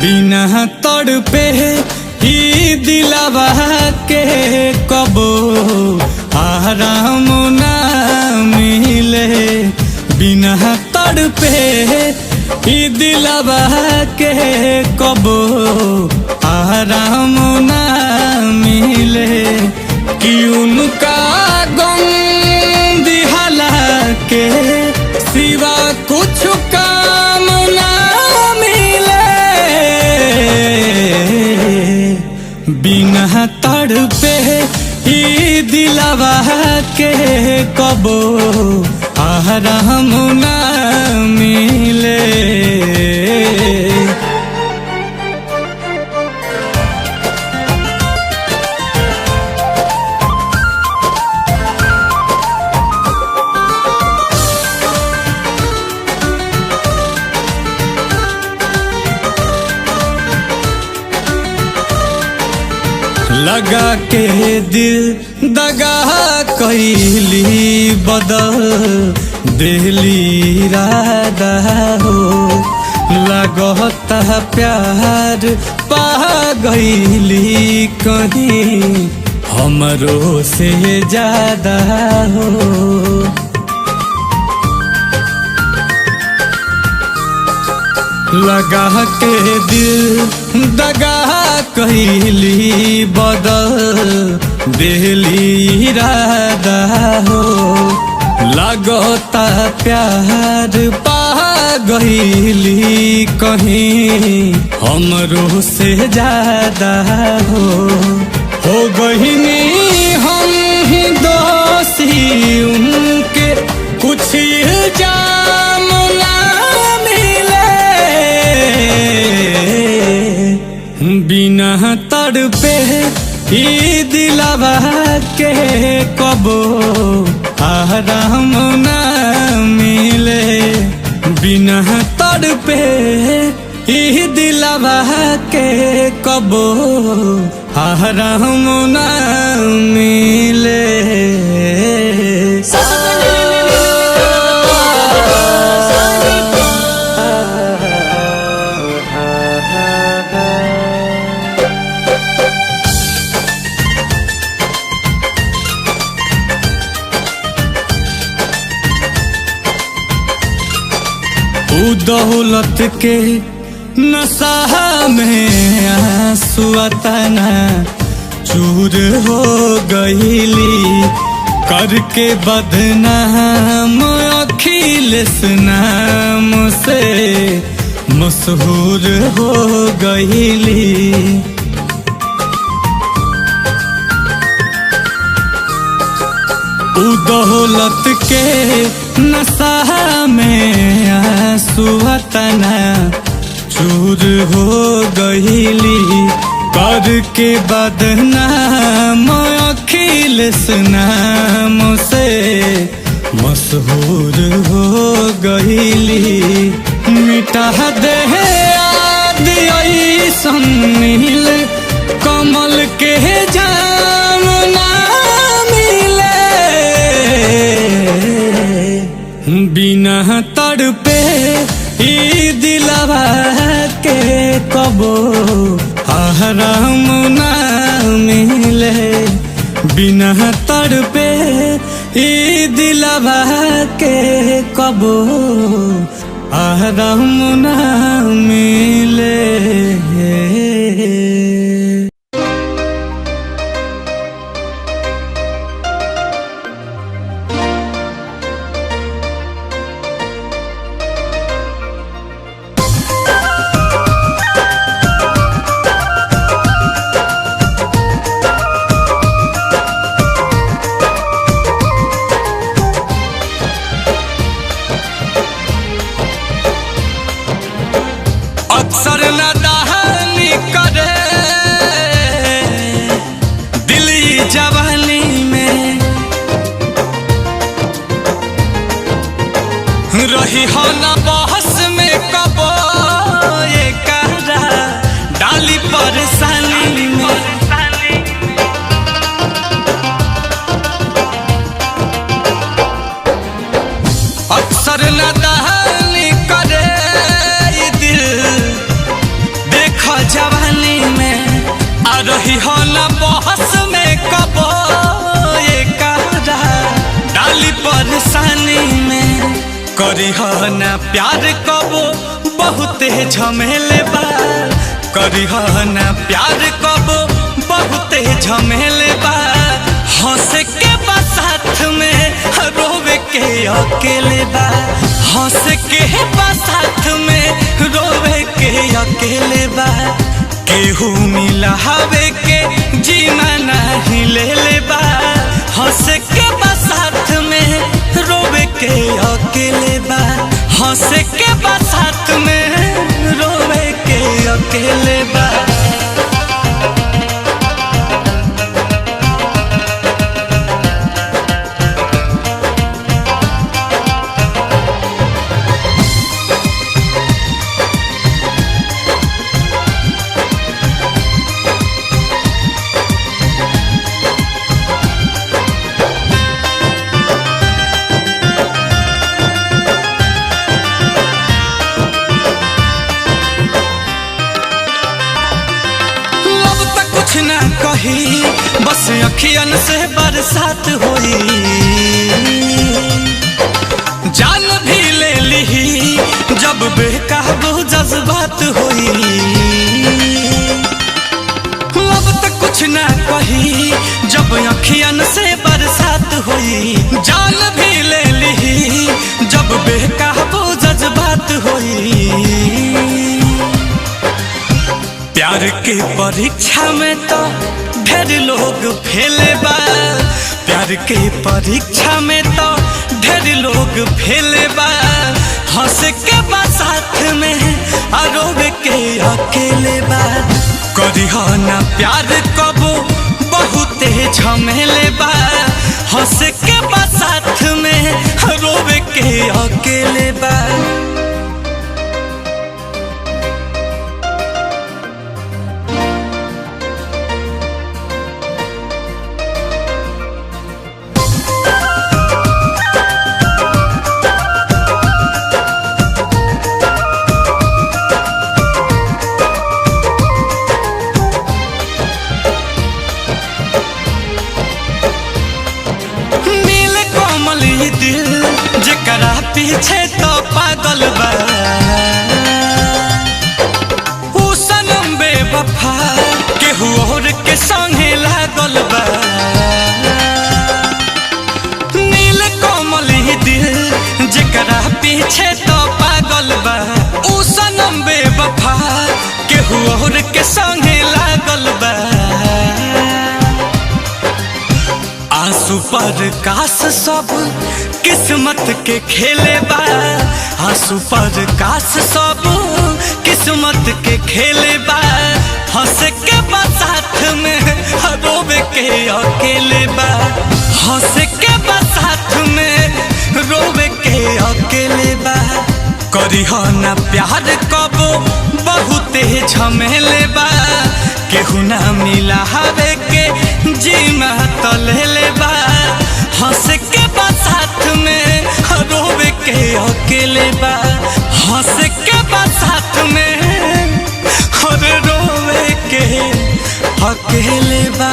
बिना तड़पे ही दिलवा के कबो आराम ना मिले। बिना तड़पे ही दिलवा के कबो आराम ना मिले। कि उनका गम दिहला के सिवा कुछ काम ना मिले। बिना तड़पे ही दिलवा के कबो आराम ना मिले। लगा के दिल दगा कैली बदल दिली राधा हो। लगता प्यार पा गईली कहीं हमरो से ज्यादा हो। लगा के दिल दगा कहली बदल दिली राधा हो। लगता प्यार पा गईली कहीं हमरो से ज्यादा हो गईनी हम ही दोषी उनके कुछ इल्जाम ना बिना तड़पे ही दिलवा के कबो आराम ना मिले। बिना तड़पे ही दिलवा के कबो आराम ना मिले। दौलत के नशा में आंसू तना चूर हो गईली। करके बदनाम अखिलेश नाम से मशहूर हो गईली। दौलत के नशा में आंसू तना चूर हो गईली। करके बदनाम अखिलेश नाम से मशहूर हो गईली। मिटा दे याद ऐसन नील कमल के जाम ना बिना तड़पे ही दिलवा के कबो आराम ना मिले। बिना तड़पे ही दिलवा के कबो आराम ना मिले। अक्सर न दहानी करे करी ना प्यार कबो बहुते झमेले बा, करी ना प्यार कबो बहुते झमेले बा। हंस के बा साथ में रोवे के अकेले बा, हंस के बा साथ में रोवे के अकेले बा। केहू मिला हवे के जीना नहीं ले ले बा, हंस के बा साथ में रोवे के अकेले बा, हंस के बा साथ में रोवे के अकेले बा। ना कही बस अखियन से बरसात होई, जान भी ले ली जब बेकाबू जज्बात होई। अब तक कुछ ना कही जब अखियन से बरसात होई, जान भी ले ली जब बेकाबू जज्बात होई। प्यार के परीक्षा में तो ढेर लोग फेले बा, प्यार के परीक्षा में तो ढेर लोग फेले बा। हंस के बा साथ में रोवे के अकेले बा, करी ना प्यार कबो बहुते झमेले बा। हंस के बा साथ में रोवे के अकेले बा। दिल जकरा पीछे तो पागल बा, ऊ सनम बेवफा केहू और के संगे लागल बा। नील कोमल दिल जकरा पीछे तो पागल बा, ऊ सनम बेवफा केहू और के संगे लागल बा। आंसू पर काश सब किस्मत के खेले बा, आंसू पर काश सब किस्मत के खेले बा। हंस के बा साथ में रोवे के अकेले बा, हंस के बा साथ में रोवे के अकेले बा। करी ना प्यार कबो बहुते झमेले बा, केहू ना मिला हवे के जीना तो ले ले बा। हंस के बा साथ में रोवे के अकेले बा, हंस के बा साथ में रोवे के अकेले बा।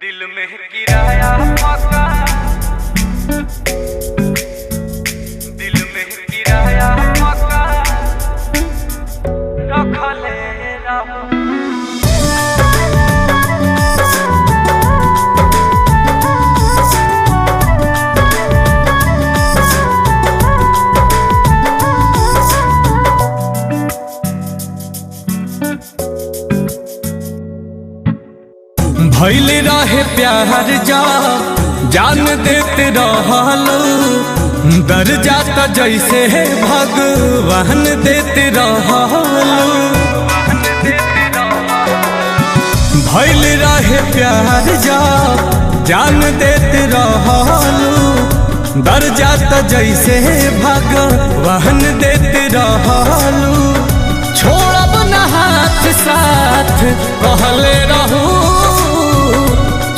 दिल में किराया पका, दिल में किराया पका रखले रहो। भइल रहे प्यार जा जान देते रहलो, दर जाता जैसे भगवान देते रहलो। भइल रहे प्यार जा जान देते रहलो, दर जाता जैसे भगवान देते रहलो। छोड़ब न हाथ साथ कहले रहू,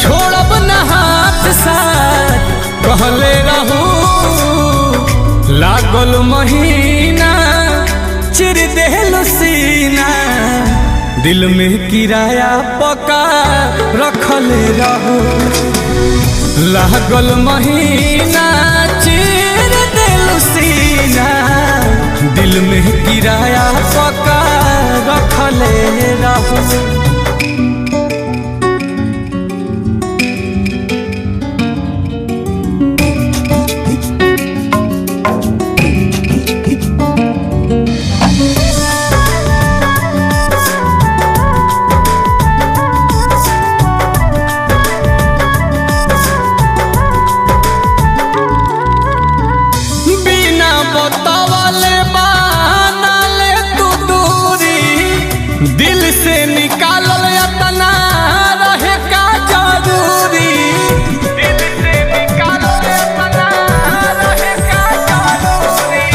छोड़ब न हाथ साथ कहले रहू। लागल महीना चिर देहलो सीना, दिल में किराया पका रखले रहू। लागल महीना चीर देलू सीना, दिल में किराया पका रखले रहू। दिल से निकालल अपना रहे का जरूरी, दिल से निकालल अपना रहे का जरूरी।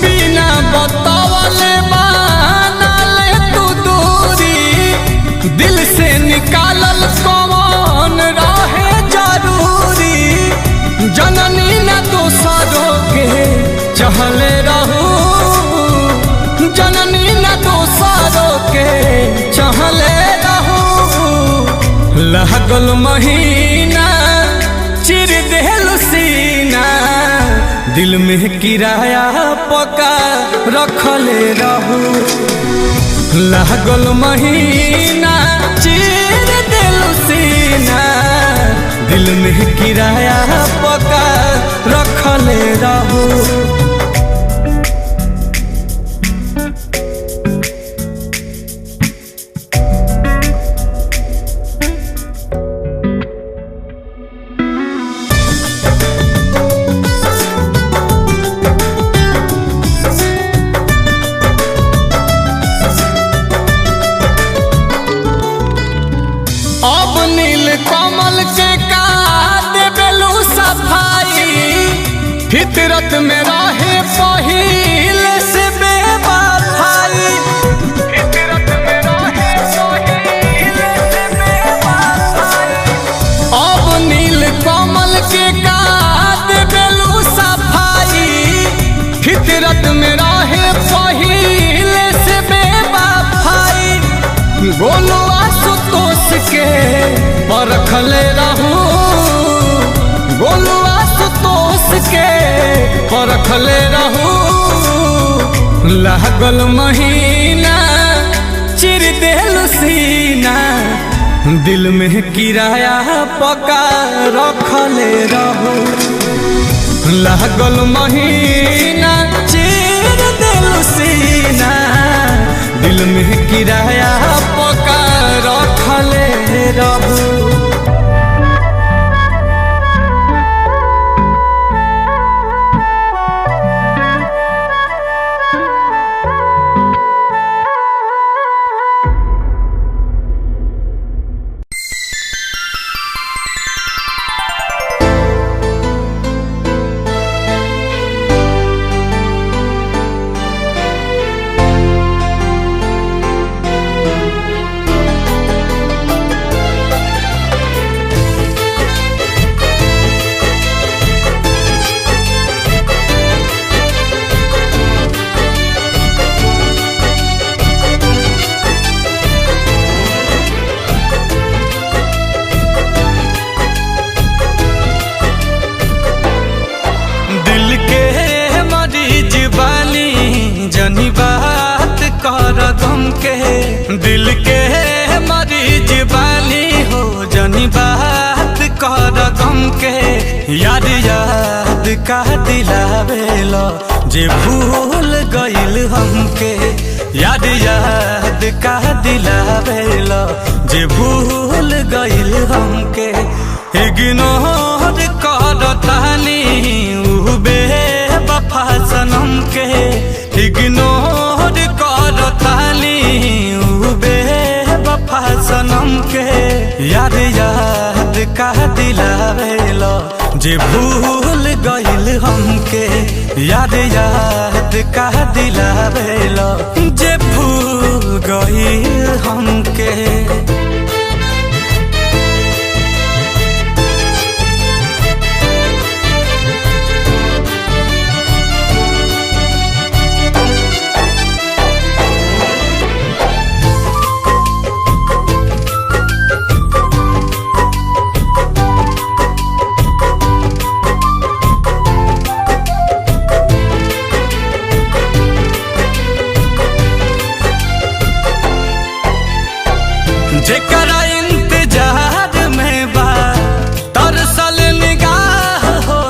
बिना बतावले बनाले तू दूरी, दिल से निकालल कौन रहे जरूरी। जननी न दोसरों के चहले रहू, जननी न दोसरों के चहले रहू। लागल महीना चिर देलू सीना, दिल में किराया पका रखले रहू। लागल महीना चिर देलू सीना, दिल में किराया पका रखले रहू। अब नील कमल के का देबेलू सफाई, फितरत में रहे पहिल से बेवफाई, फितरत में रहे पहिल से बेवफाई। अब नील कमल के का देबेलू सफाई, फितरत में रहे पहिल से बेवफाई। गोलू आशुतोष के परखले रहू, गोलू आशुतोष के परखले रहू। लागल महीना चिर देलू सीना, दिल में किराया पका रखले रहू। लागल महीना चिर देलू सीना, दिल में किराया पका रखले रहू। जनी बात कर गम के, दिल के मरीज बानी हो जनी बात कर गम के। याद याद का दिलावेलो जे भूल गइल हमके, याद याद का दिलावेलो जे भूल गइल हमके। इग्नोर कर तानी उ बेवफा सनम के, इग्नोर कर तानी उ बेवफा सनम के। याद याद का दिलावेलो जे भूल गइल हमके, याद याद का दिलावेलो जे भूल गइल हमके। जेकरा इंतजार में बा तरसल निगाह हो,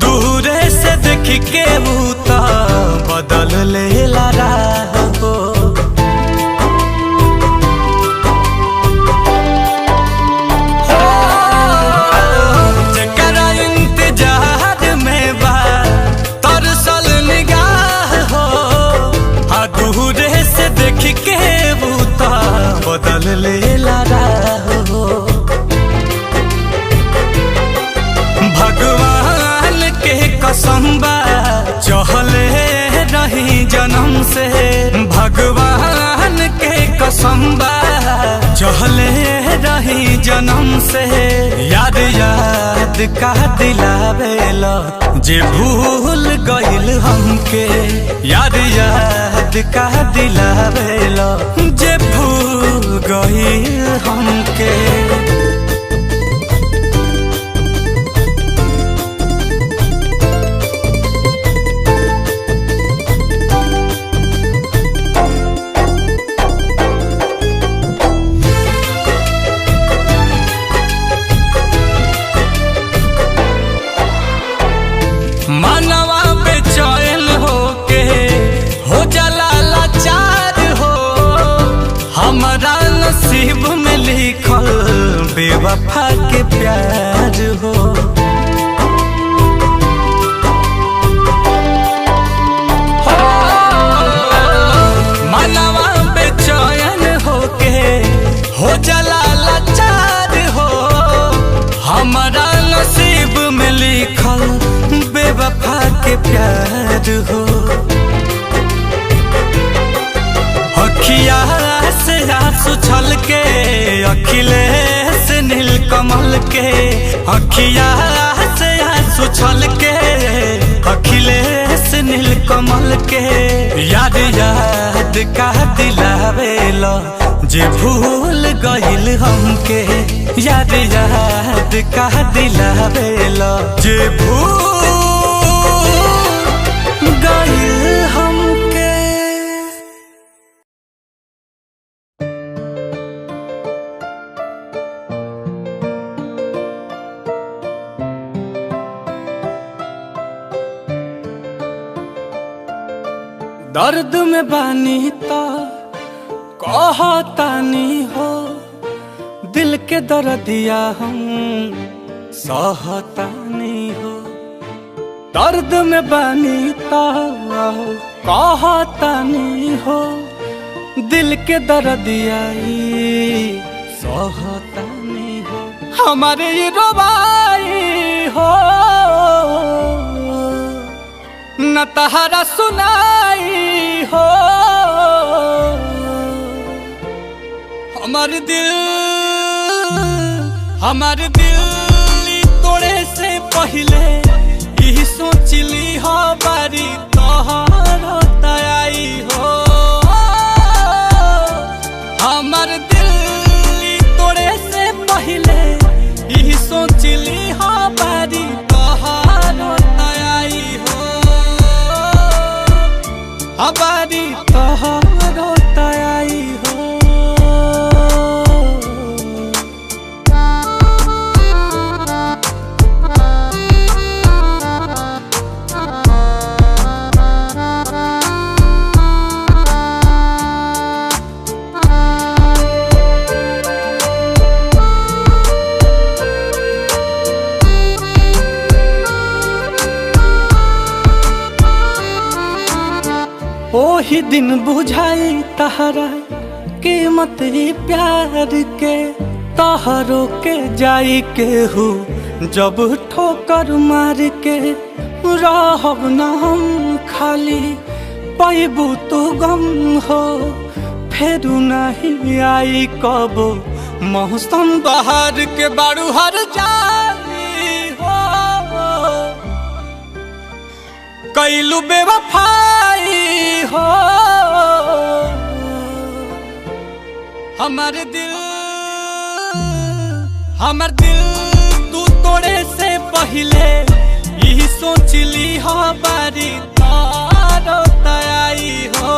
दूरे से देख के बूता बदल लेला राह हो। जेकरा इंतजार में बा तरसल निगाह हो, दूरे से देख के बूता बदल लेला राह हो। भगवान के कसम बा चहले रही जन्म से, भगवान के कसम बा चहले रही जन्म से। याद याद का दिलावेला जे भूल गइल हमके, याद याद का दिलावेला जे भूल गइल हमके। मनवा बेचैन होके हो जाला लाचार हो, हमारा नसीब में लिखल बेवफा के प्यार हो। मनवा बेचैन होके हो जाला लाचार हो, हमारा नसीब में लिखल बेवफा के प्यार हो। अखिया से आंसू छलके अखिलेश नीलकमल के, अखिया से आंसू छलके अखिलेश नीलकमल के। याद याद का दिलावेला जे भूल गइल हमके, याद याद का दिलावेला जे भूल गइल हमके। दर्द में बानी ता कहतानी हो, दिल के दर्दिया हम सहतानी हो। दर्द में बानी ता कहतानी हो, दिल के दर्दिया सहतानी हो। हमारे ये रोबाई हो न तहरा सुनाई हो, हमारे दिल तोड़े से पहले यही सोचली हो बारी तोहर तयाई हो। हमारे दिल तोड़े से पहले यही सोचली हो बारी तोहर तयाई हो, हमारी तोहर तयाई हो। ओही दिन बुझाई तहरा कीमत ही प्यार के, तहरो के जाई के हो जब ठोकर मार के। रहब न हम खाली पैबू तो गम हो, फेरू नहीं आई कबो मौसम बहार के। बारू हर जाई हो कैलू बेवफाई हो, हमार दिल तू तोड़े से पहले यही सोचली हो बारी तारो तयाई हो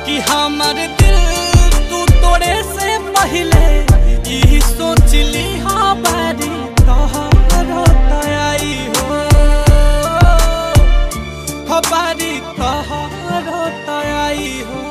कि हमार दिल ली हाँ बारी तोहरो तयाई हो बारी तोहरो तयाई हो।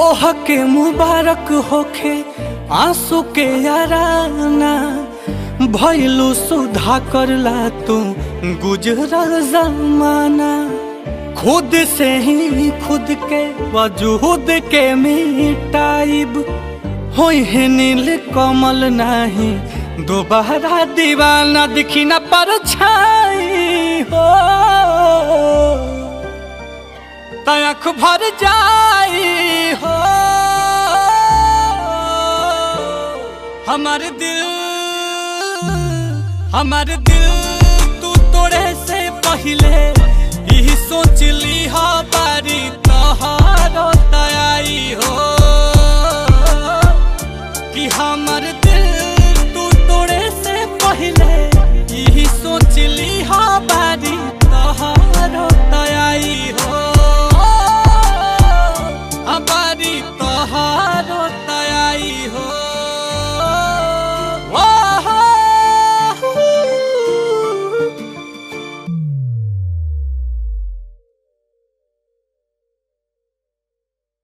ओह के मुबारक होखे आंसू के याराना भइलू सुधा करला तू गुजरल जमाना खुद से ही खुद के वजूद के मिटाइब होई है नील कमल नाही दोबारा दीवाना दिखी न परछाई हो तख भर जाई हो हमारे दिल तू तोड़े से पहले यही सोच ली हा बारी तोहरो तयाई हो कि हमारे दिल तू तोड़े से पहले यही सोच ली हा बारी तोहरो तयाई हो बारी तोहरो तयाई हो।